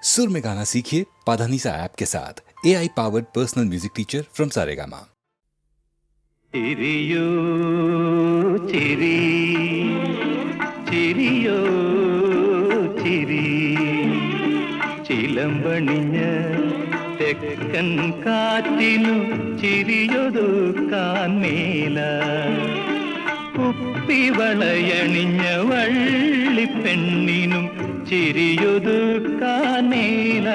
सुर में गाना सीखिए पाधानीसा ऐप के साथ। AI powered personal music teacher from Saregama. ചിരിയോ ചിരി ചിരിയോ ചിരി ചിലമ്പണിഞ്ഞ തെക്കൻ കാറ്റിനു ചിരിയൊതുക്കാൻ മേല കുപ്പിവളയണിഞ്ഞ വള്ളിപ്പെണ്ണിനും ചിരിയൊതുക്കാൻ മേല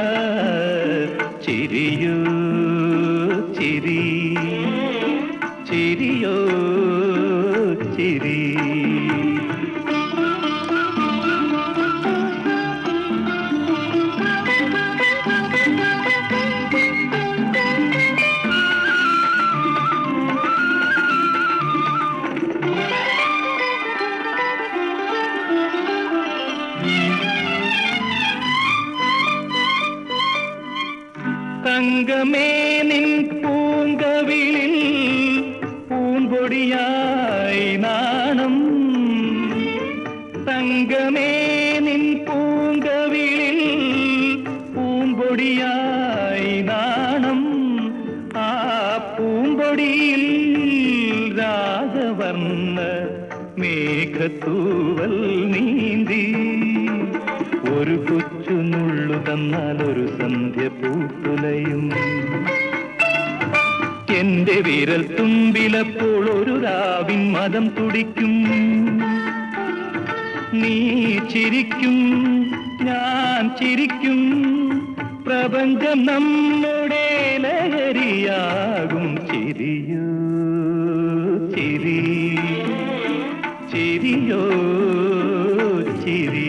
ചിരിയോ ചിരി ചിരിയോ ചിരി തങ്കമേ നിൻ പൂങ്കവിളിൽ പൂമ്പൊടിയായി നാണം തങ്കമേ നിൻ പൂങ്കവിളിൽ പൂമ്പൊടിയായി നാണം ആ പൂമ്പൊടിയിൽ രാഗവർണ്ണ മേഘത്തൂവൽ നീന്തി ഒരു കൊച്ചു നുള്ളു തന്നാൽ ഒരു സന്ധ്യ പൂത്തുലയും എന്റെ വിരൽ തുമ്പിലപ്പോൾ ഒരു രാവിൻ മദം തുടിക്കും നീ ചിരിക്കും ഞാൻ ചിരിക്കും പ്രപഞ്ചം നമ്മുടെ ലഹരിയാകും ചിരിയോ ചിരി ചിരിയോ ചിരി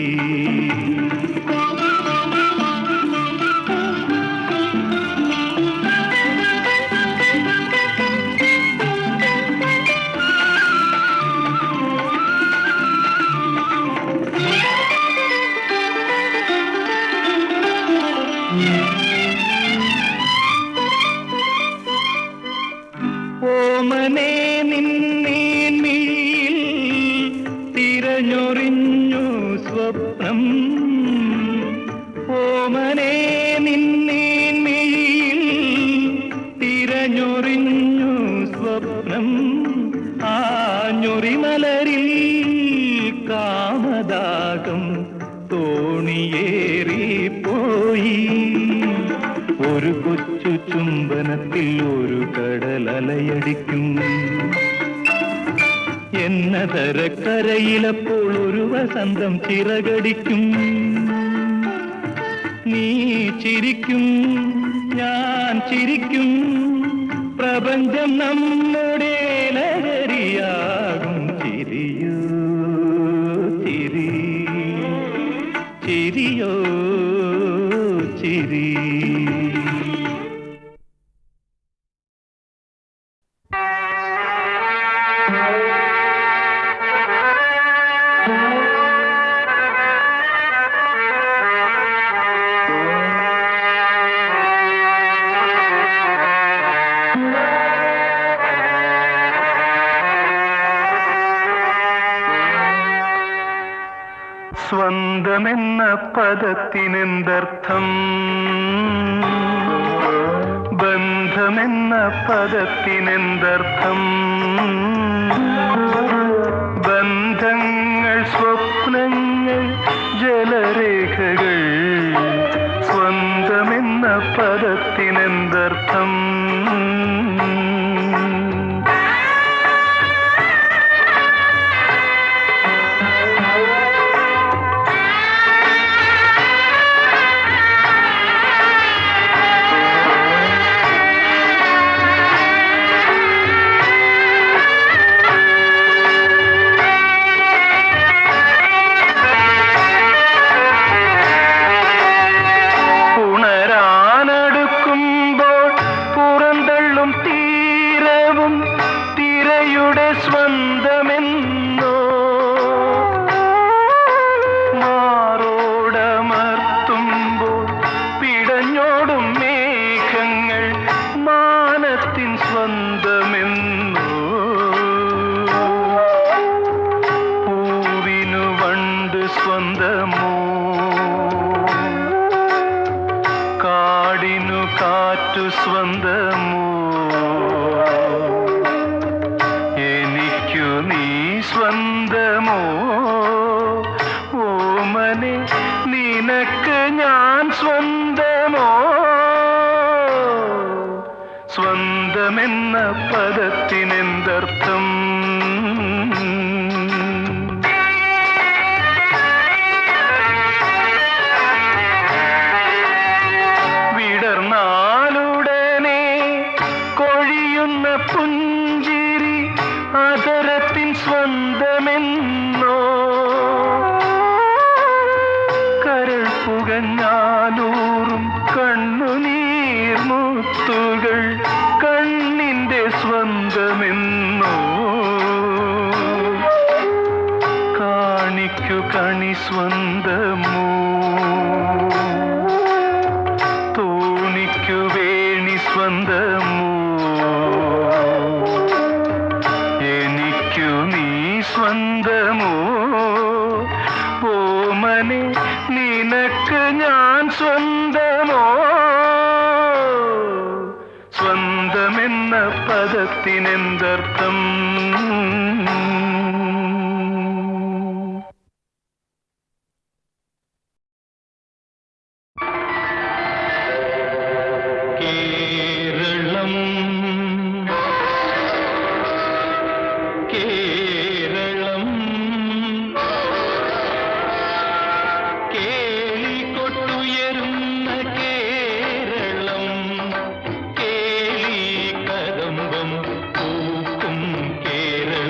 ഓമനേ നിന്നേൻമിഴിയിൽ തിരഞ്ഞൊറിഞ്ഞു സ്വപ്നം ഓമനേ നിന്നേൻമിഴിയിൽ തിരഞ്ഞൊറിഞ്ഞു സ്വപ്നം ആ ഞൊറിമലരിൽ കാമദാഗം തോണിയേറിപ്പോയി ഒരു കൊച്ചു ചുംബനത്തിൽ ഒരു കടലലയടിക്കും എന്നതരക്കരയിലപ്പോൾ ഒരു വസന്തം ചിറകടിക്കും നീ ചിരിക്കും ഞാൻ ചിരിക്കും പ്രപഞ്ചം നമ്മുടെ ലഹരിയാകും ചിരിയോ ചിരി ചിരിയോ ചിരി സ്വന്തമെന്ന പദത്തിനെന്തർത്ഥം ബന്ധമെന്ന പദത്തിനെന്തർത്ഥം ബന്ധങ്ങൾ സ്വപ്നങ്ങൾ ജലരേഖകൾ സ്വന്തമെന്ന പദത്തിനെന്തർത്ഥം മറ്റു സ്വന്തമോ എനിക്കു നീ സ്വന്തമോ ഓമനെ നിനക്ക് ഞാൻ സ്വന്തമോ സ്വന്തമെന്ന പദത്തിനെന്തർത്ഥം വിടർന്നാലുടനെ കൊഴിയുന്ന പുഞ്ചിരി അതരത്തിൻ സ്വന്തമെന്നോ കരൾ പുകഞ്ഞാലൂറും കണ്ണുനീർമുത്തുകൾ കണ്ണിന്റെ സ്വന്തമെന്നോ കാണിക്കു കണി സ്വന്തമോ തോണിക്കു വേണി സ്വന്തമോ എനിക്കു നീ സ്വന്തമോ ഓമനെ നിനക്ക് ഞാൻ സ്വന്തമോ സ്വന്തമെന്ന പദത്തിനെന്തർത്ഥം കേരളം കേരളം കേളികൊട്ടുയരുന്ന കേരളം കേളി കദംബം പൂക്കും കേരളം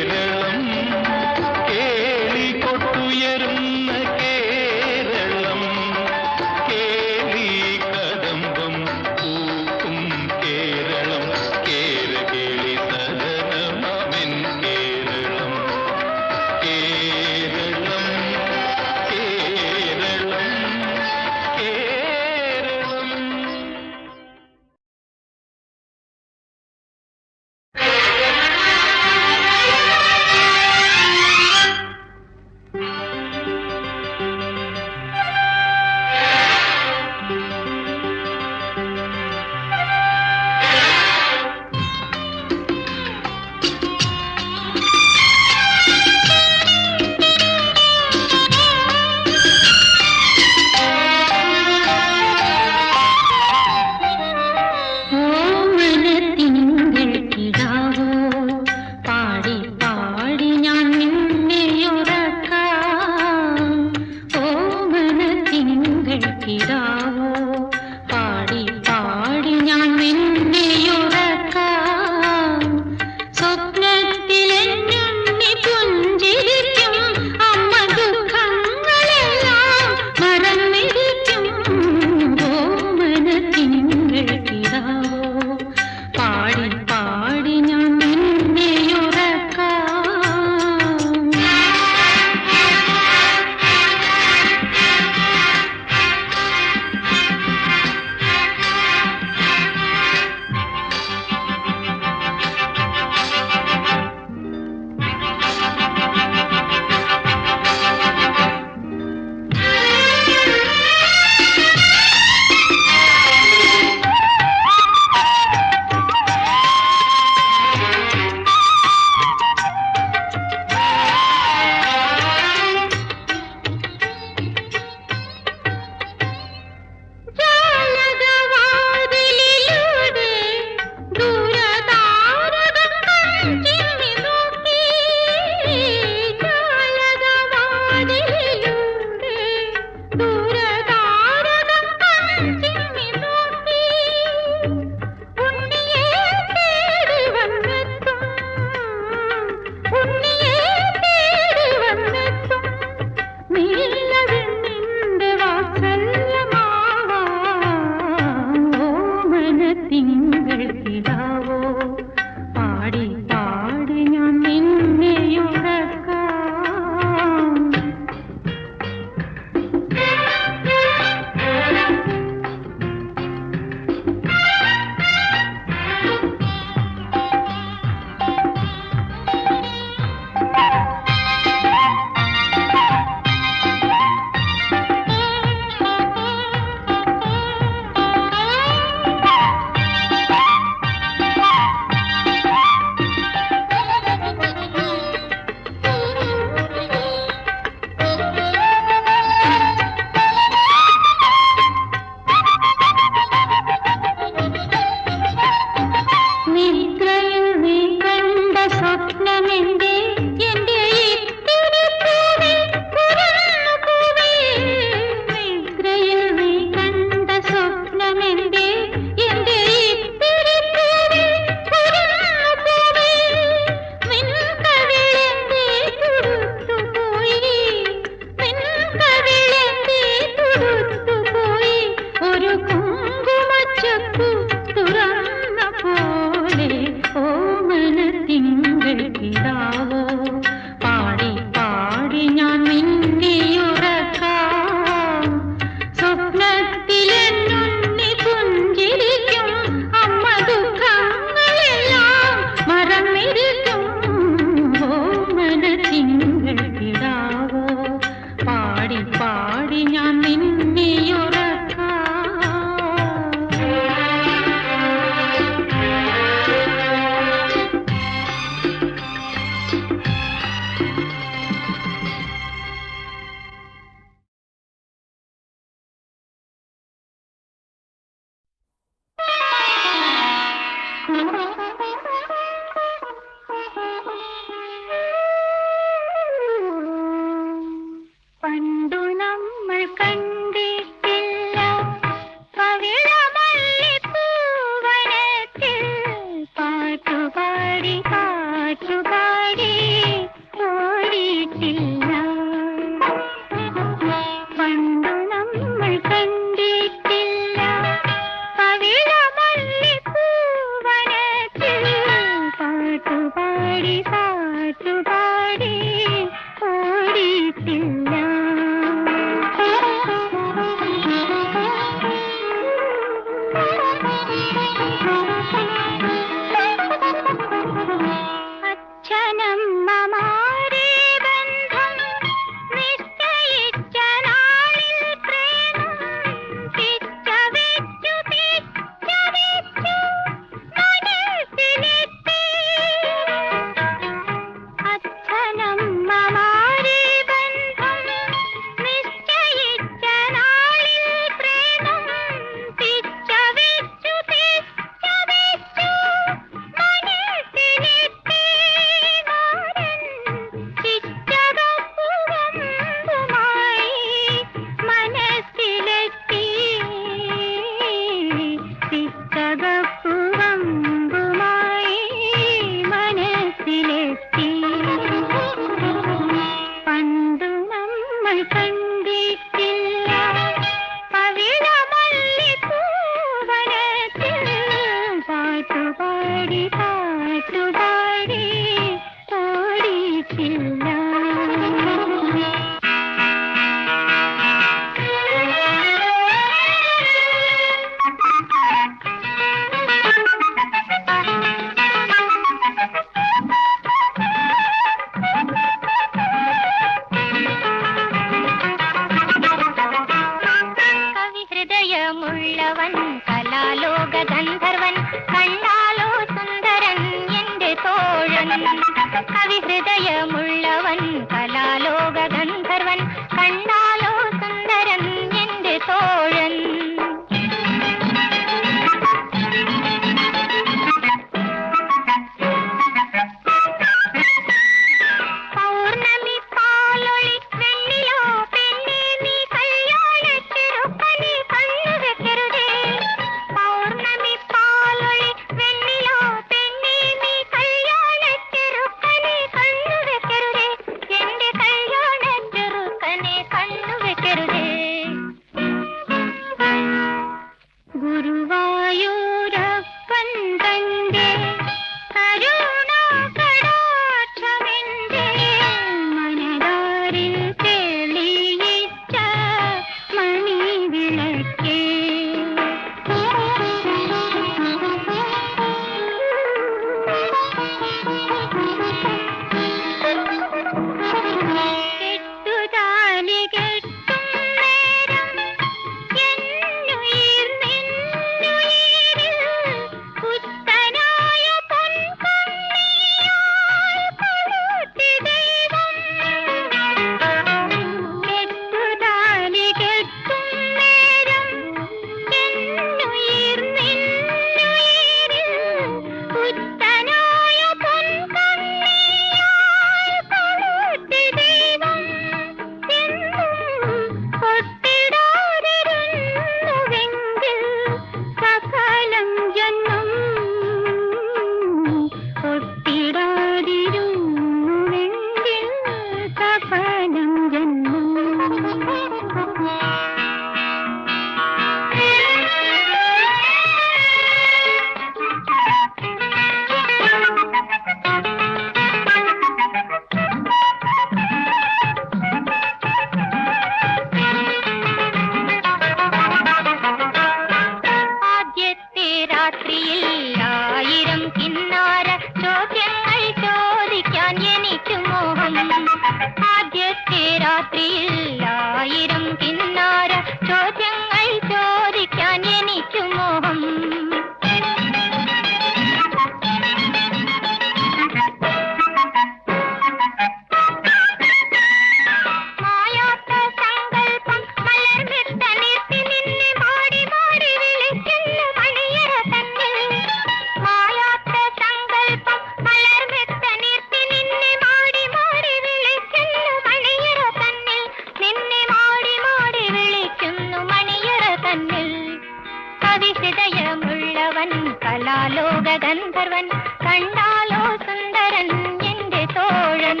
കലാലോക ഗന്ധർവൻ കണ്ടാലോ സുന്ദരൻ എന്റെ തോഴൻ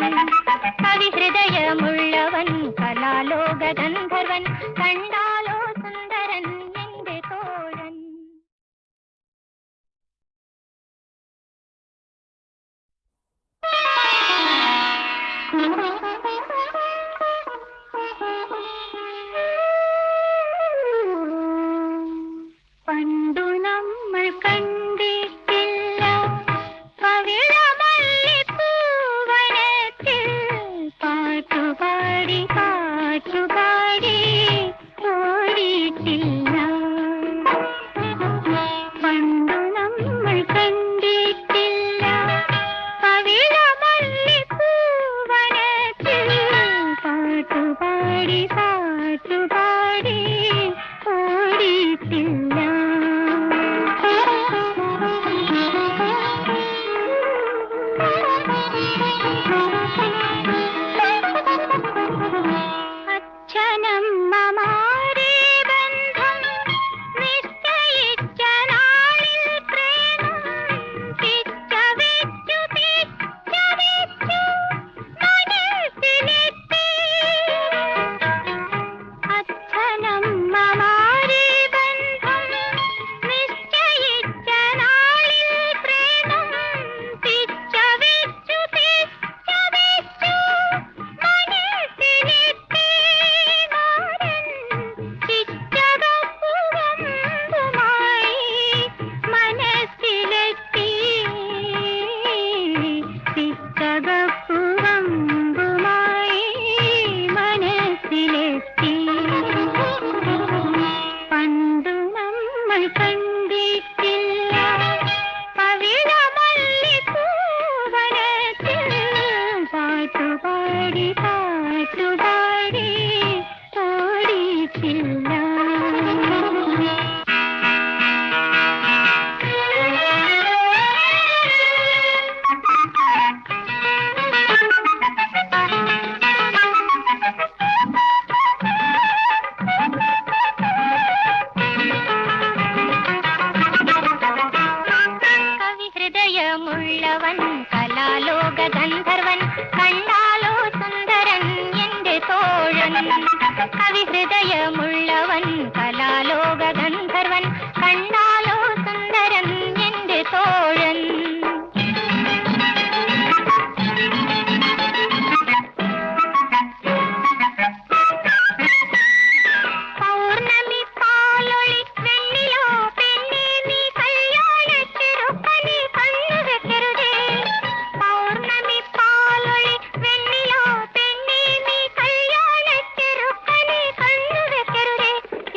കവിഹൃദയമുള്ളവൻ കലാലോക ഗന്ധർവൻ കണ്ടാലോ സുന്ദരൻ എന്റെ തോഴൻ. പണ്ടു നമ്മൾ കണ്ടിട്ടില്ല പവിഴമല്ലിപ്പൂവനത്തിൽ പാട്ടുപാടി പാട്ടുപാടി ഓടിയിട്ടില്ല. പണ്ടു നമ്മൾ കണ്ടിട്ടില്ല പവിഴമല്ലിപ്പൂവനത്തിൽ പാട്ടുപാടി പാട്ടുപാടി ഓടിയിട്ടില്ല. അച്ഛനമ്മമാരെ ബന്ധം നിശ്ചയിച്ച നാളിൽ പ്രേമം പിച്ചവെച്ചു പിച്ചവെച്ചു മനസ്സിലെത്തി. അച്ഛനമ്മമാരെ ബന്ധം നിശ്ചയിച്ച നാളിൽ പ്രേമം പിച്ചവെച്ചു പിച്ചവെച്ചു മനസ്സിലെത്തി. മാരൻ ചിറ്റകപ്പുവമ്പുമായി മനസ്സിലെത്തി. ചിറ്റകപ്പുവമ്പുമായി മനസ്സിലെത്തി. പണ്ടു നമ്മൾ കണ്ടിട്ടില്ല പവിഴമല്ലിപ്പൂവനത്തിൽ പാട്ടുപാടി പാട്ടുപാടി ഓടിയിട്ടില്ല. കവിഹൃദയമുള്ളവൻ കലാലോക ഗന്ധർവൻ കണ്ടാലോ സുന്ദരൻ എന്റെ തോഴൻ. കവിഹൃദയമുള്ളവൻ കലാലോക ഗന്ധർവൻ കണ്ടാലോ സുന്ദരൻ എന്റെ തോഴൻ. പൗർണമി പാലൊളി വെണ്ണിലോ പെണ്ണേ നീ കല്യാണച്ചെറുക്കനെ കണ്ണു വെക്കരുതേ. പൗർണമി പാലൊളി വെണ്ണിലോ പെണ്ണേ നീ കല്യാണച്ചെറുക്കനെ കണ്ണു വെക്കരുതേ.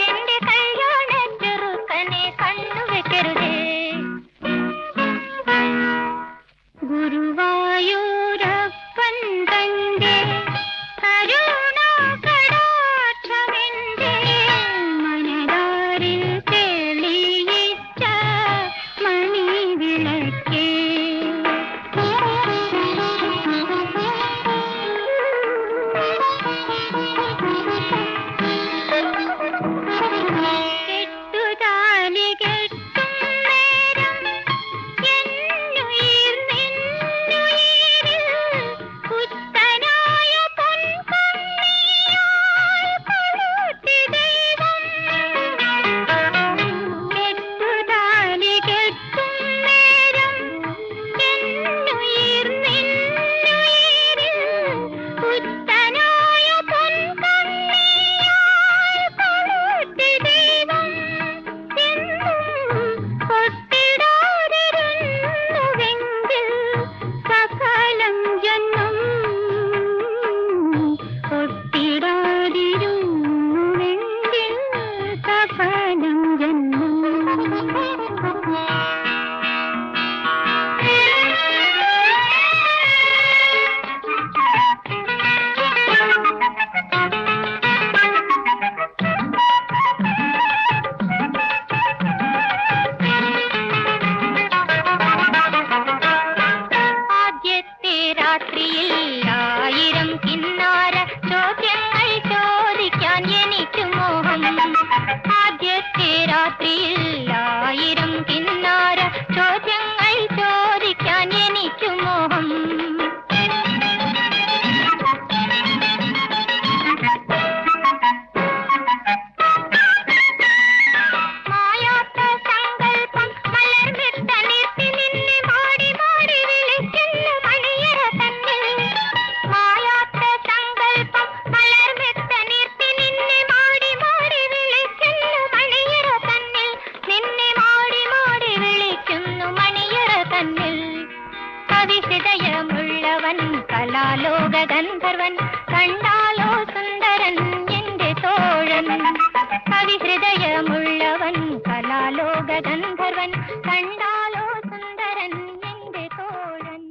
എന്റെ കല്യാണച്ചെറുക്കനെ കണ്ണു കവിഹൃദയമുള്ളവൻ കലാലോക ഗന്ധർവൻ കണ്ടാലോ സുന്ദരൻ എന്റെ തോഴൻ.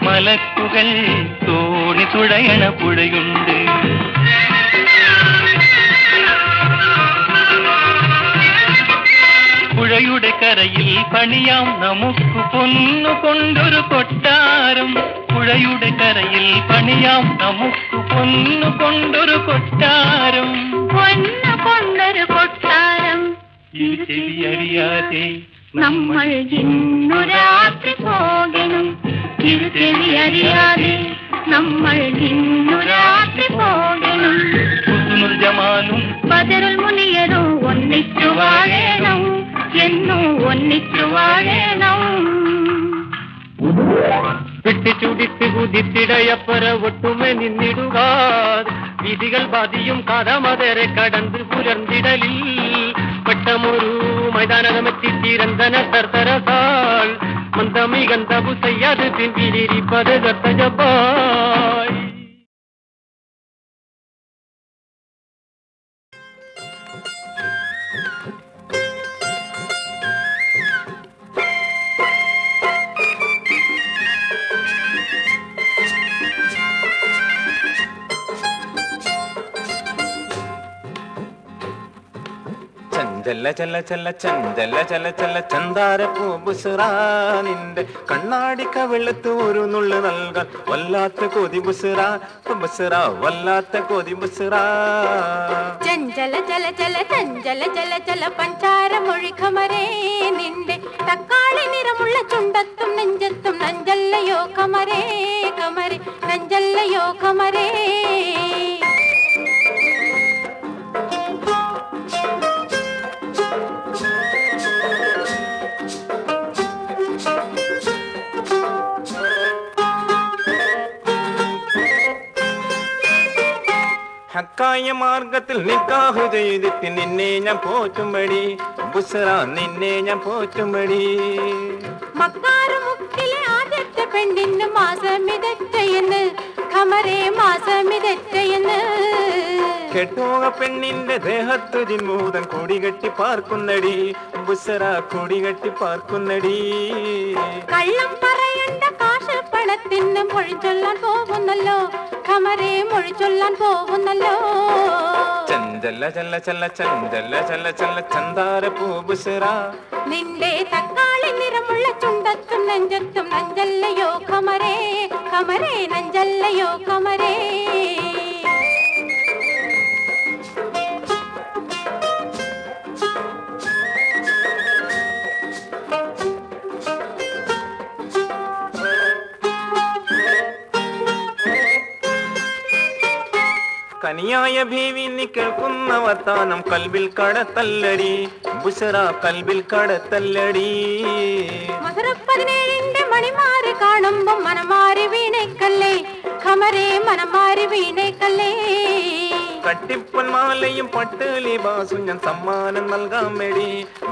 മലക്കുകൾ തോണി തുഴയണ പുഴയുണ്ട്. പുഴയുടെ കരയിൽ പണിയാം നമുക്ക് പൊന്നു കൊണ്ടൊരു കൊട്ടാരം. പുഴയുടെ കരയിൽ പണിയാം നമുക്ക് പൊന്നു കൊണ്ടൊരു കൊട്ടാരം. പൊന്നു കൊണ്ടൊരു കൊട്ടാരം അറിയാതെ നമ്മൾ ഇന്നു രാത്രി പോകണം. അറിയാതെ നമ്മൾ ഇന്നു രാത്രി പോകണം. ഹുസ്നുൽ ജമാലും ബദറുൽ മുനിയരും ഒന്നിച്ചു വാഴണം. എന്നും ഒന്നിച്ചു വാഴണം. വെട്ടിച്ചുടിച്ച് കുതിത്തിടയപ്പറ ഒട്ടുമെ നിന്നിടുക. വിധികൾ ബാധിയും കഥമതരെ കടന്ന് പുലർന്നിടലിൽ പെട്ടമൊരു മൈതാനകമെത്തി ചിരന്തന തർത്തരസാൽ മന്ദമി ഗന്ധബു സയ്യാദ് പിന്തിരിപ്പത് ദത്തജബായ്. ചഞ്ചല ചല ചല ചഞ്ചല ചല ചല ചന്താരപ്പൂ ബുസ്റാ നിന്റെ കണ്ണാടിക്ക വെള്ളത്ത് ഒരു നുള്ളു നൽകാൻ വല്ലാത്ത കൊതി ബുസ്റാ ബുസ്റാ വല്ലാത്ത കൊതി ബുസ്റാ. ചഞ്ചല ചല ചല ചഞ്ചല ചല ചല പഞ്ചാര മൊഴി ഖമരേ നിന്റെ തക്കാളി നിറമുള്ള ചുണ്ടത്തും നെഞ്ചത്തും നഞ്ചല്ലയോ ഖമരേ ഖമരേ നഞ്ചല്ലയോ ഖമരേ. ഹക്കായ മാർഗത്തിൽ നിക്കാഹ് ചെയ്തിട്ട് നിന്നെ ഞാൻ പോറ്റുമ്പടി ബുസ്റ നിന്നെ ഞാൻ പോറ്റുമ്പടി മക്കാറുമുക്കിലെ ആദ്യത്തെ പെണ്ണിന് മാസമിതെറ്റയെന്ന് ഖമറേ മാസമിതെറ്റയെന്ന് കെട്ടോക പെണ്ണിന്റെ ദേഹത്തു ജിൻമൂതൻ കൊടികെട്ടി പാർക്കുന്നടി ബുസ്റ കൊടികെട്ടി പാർക്കുന്നടി കള്ളം പറയണ്ട കാശ് പണത്തിന് മൊഴി ചൊല്ലാൻ പോകുന്നല്ലോ ഖമറേ മൊഴി ചൊല്ലാൻ പോകുന്നല്ലോ ചഞ്ചല ചല്ല ചല്ല ചഞ്ചല ചല്ല ചല്ല ചന്താര പൂ ബുസ്റ നിന്റെ തക്കാളി നിറമുള്ള ചുണ്ടത്തും നെഞ്ചത്തും നഞ്ചല്ലയോ ഖമറേ ഖമറേ നഞ്ചല്ലയോ ഖമറേ കനിയായ ഭീവി നീ കേൾക്കുന്ന വർത്താനം കൽബിൽ കടത്തല്ലടി ബുസ്റ കൽബിൽ കടത്തല്ലടി മധുര 17 മണിമാറി കാണുമ്പോ മനമാരി വീണേക്കല്ലേ ഖമറേ മനമാരി വീണേക്കല്ലേ കട്ടിപ്പൊന്മാലയും പട്ട് ലിബാസും ഞാൻ സമ്മാനം നൽകാൻ വേണ്ടി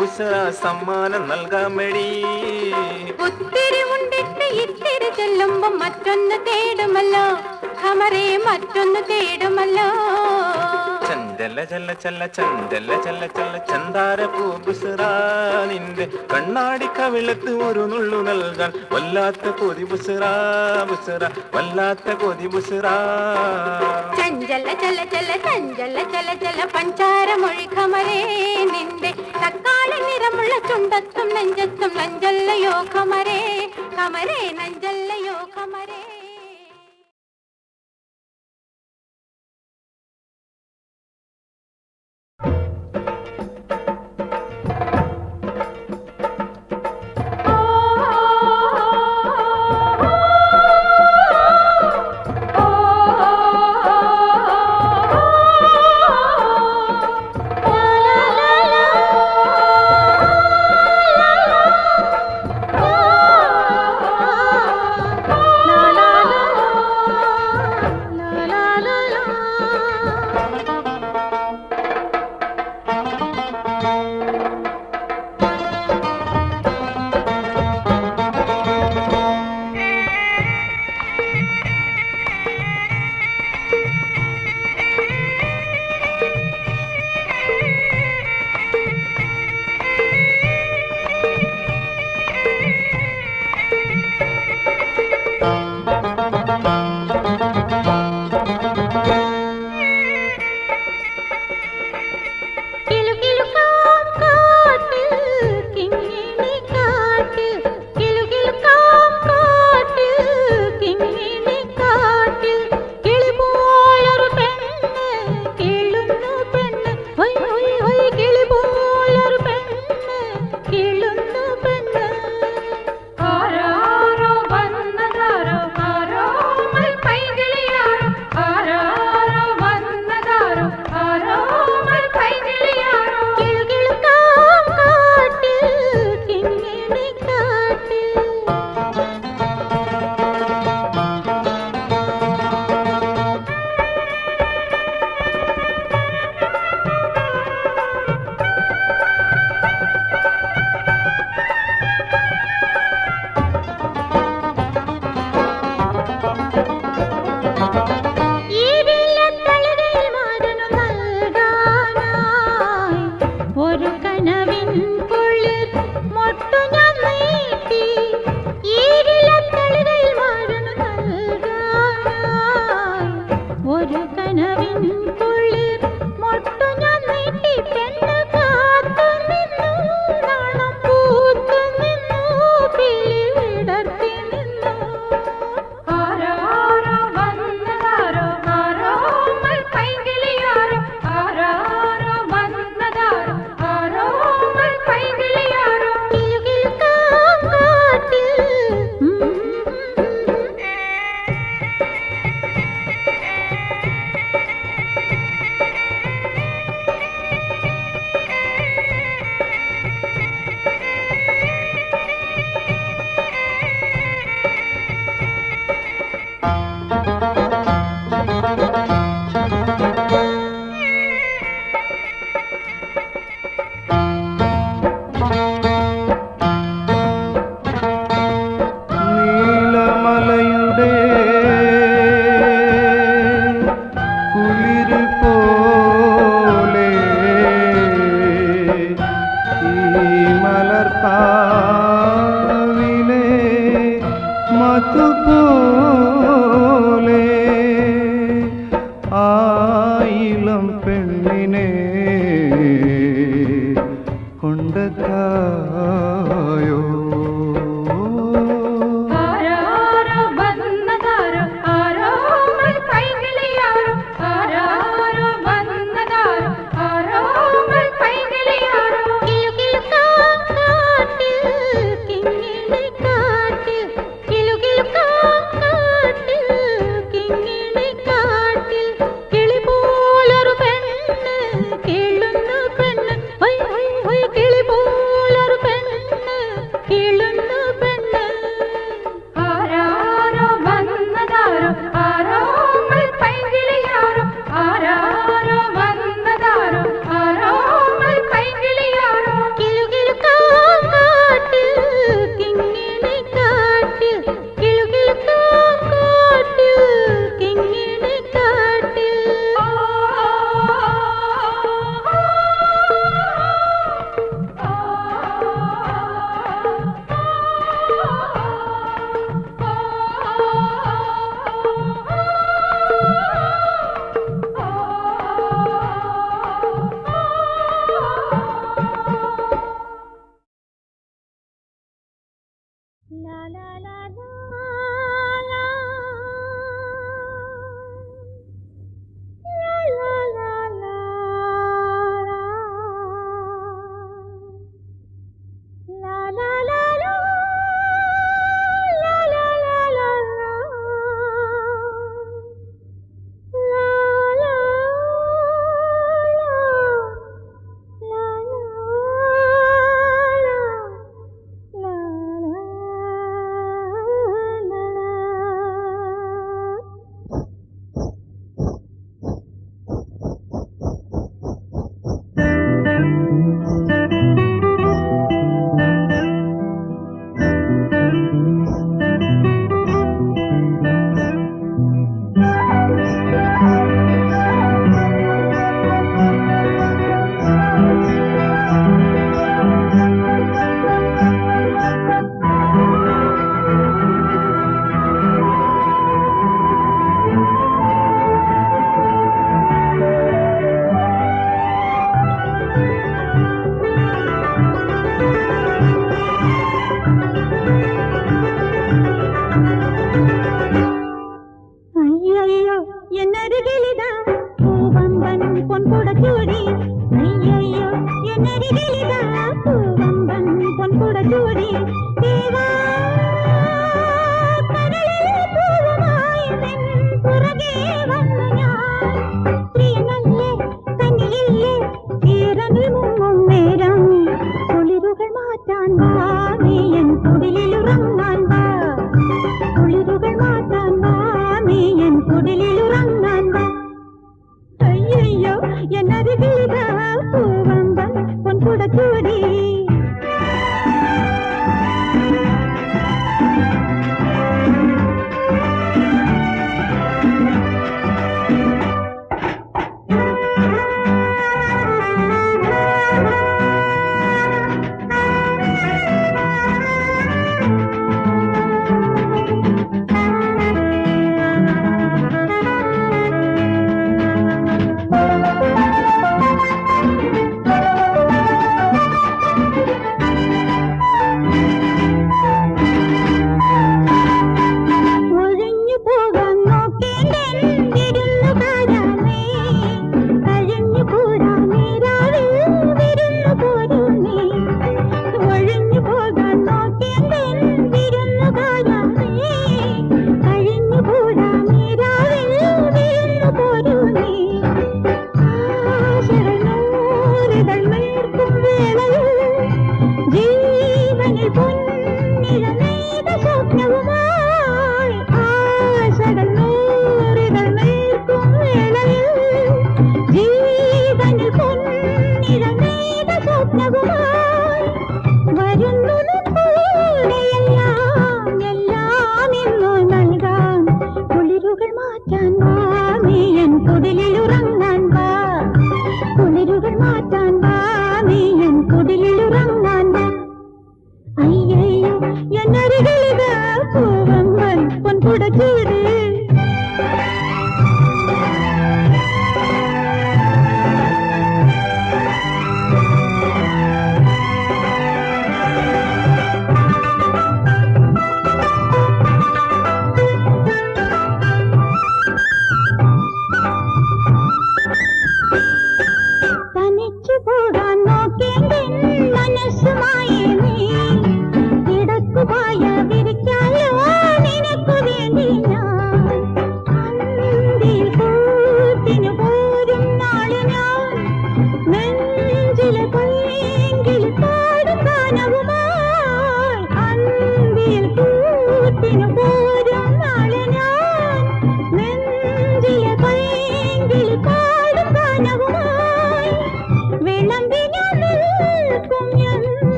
ബുസ്റ സമ്മാനം നൽകാൻ വേണ്ടി ഒത്തിരി ഉണ്ടിട്ട് ഇത്തിരി ചെല്ലുമ്പോ മറ്റൊന്ന് തേടുമല്ലോ ഖമറേ മറ്റൊന്ന് തേടുമല്ലോ ചഞ്ചല ചല്ല ചല്ല ചഞ്ചല ചല്ല ചല്ല ചന്താര പൂ ബുസ്റ നിന്റെ കണ്ണാടി കവിളത്ത് ഒരു നുള്ളു നൽകാൻ വല്ലാത്ത കൊതി ബുസ്റ ബുസ്റ വല്ലാത്ത കൊതി ബുസ്റ ചഞ്ചല ചല ചല ചഞ്ചല ചല ചല പഞ്ചാര മൊഴി ഖമറേ നിന്റെ തക്കാളി നിറമുള്ള ചുണ്ടത്തും നെഞ്ചത്തും നഞ്ചല്ലയോ ഖമറേ ഖമറേ നഞ്ചല്ലയോ ഖമറേ Bye. കൊണ്ടതായോ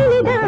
കിളിതാ